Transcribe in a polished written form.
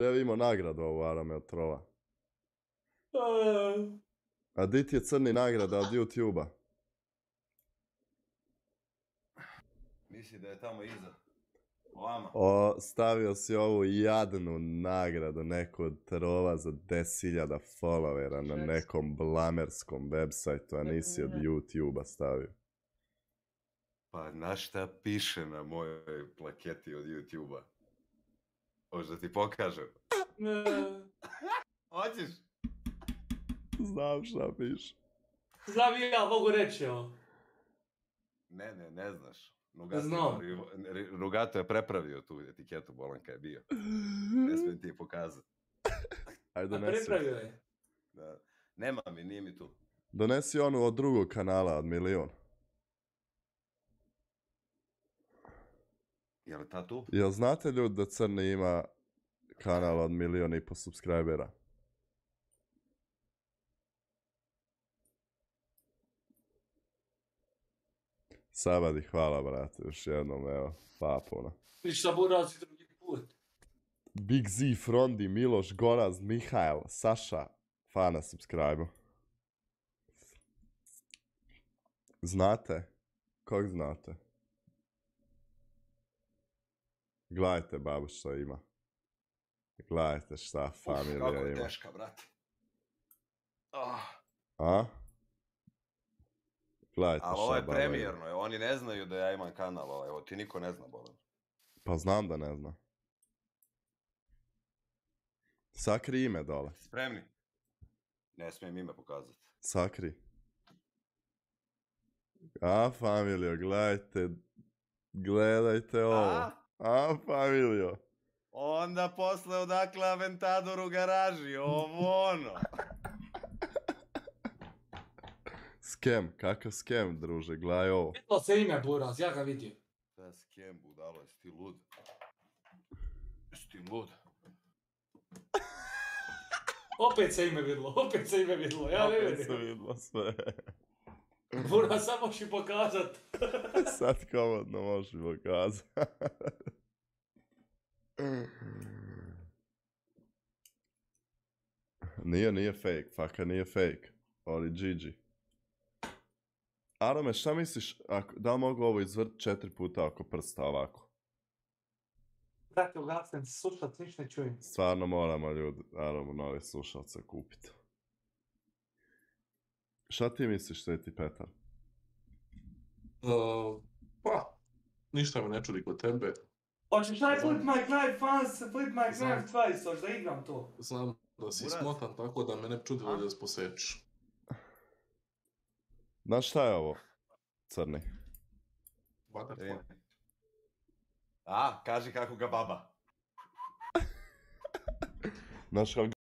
Ja imao nagradu ovu Arame od trova. A di ti je crni nagrada od YouTube-a? Misli da je tamo iza. Ovama. Stavio si ovu jadnu nagradu neku od trova za 10.000 followera na nekom blamerskom websajtu, a nisi od YouTube-a stavio. Pa na šta piše na mojoj plaketi od YouTube-a? Hoćeš da ti pokažem? Hoćeš? Znam šta piše. Znam i ja, mogu reći ovo. Ne znaš. Znam. Rugato je prepravio tu etiketu, bolanka je bio. Ne smijem ti je pokazati. Ajde, A donesi. prepravio je. Da. Nema mi, nije mi tu. Donesi onu od drugog kanala od 1.000.000. Je li ta tu? Jel znate ljudi da Crni ima kanal od 1.500.000 subscribera? Sabadi, hvala brate, još jednom, evo, papuna. Ništa burazi drugi put. Big Z, Frondi, Miloš, Goraz, Mihajl, Saša, fana subscribe. Znate? Kog znate? Gledajte babu što ima. Gledajte šta familija ima. Kako je teška, brate. A? Gledajte ali šta ovo je baba premijerno, oni ne znaju da ja imam kanal, evo ti niko ne zna, bolan. Pa znam da ne zna. Sakri ime dole. Spremni? Ne smijem ime pokazati. Sakri. A, familijo, gledajte ovo. A, familijo. Onda posle odakle Aventador u garaži, ovo ono. Skem, kakav skem, druže, gledaj ovo. Vidlo se ime buraz, ja ga vidio. Da skem, budalo, jesi ti lud? Jesi ti lud? Opet se ime vidlo, ja ne vidim. Opet se vidlo sve. Buraz, samo ću pokazat. Sad komodno možeš pokazati. Nije fake, faka nije fake. Ali GG. Arome, šta misliš, da li mogu ovo izvrt 4 puta oko prsta ovako? Brate, ugasnem se slušat, ništa ne čujem. Stvarno moramo ljudi, Arome, nove slušalce kupiti. Šta ti misliš, Sveti Petar? Pa, ništa me ne čudi kod tebe. Hoćeš naj Flip My Knife fans, Flip My Knife twice, hoćeš da igram to? Znam da si smotan, tako da me ne čudilo da se posjećaš. Znaš šta je ovo, Crni? Butterfly. A, kaži kako ga baba. Znaš kako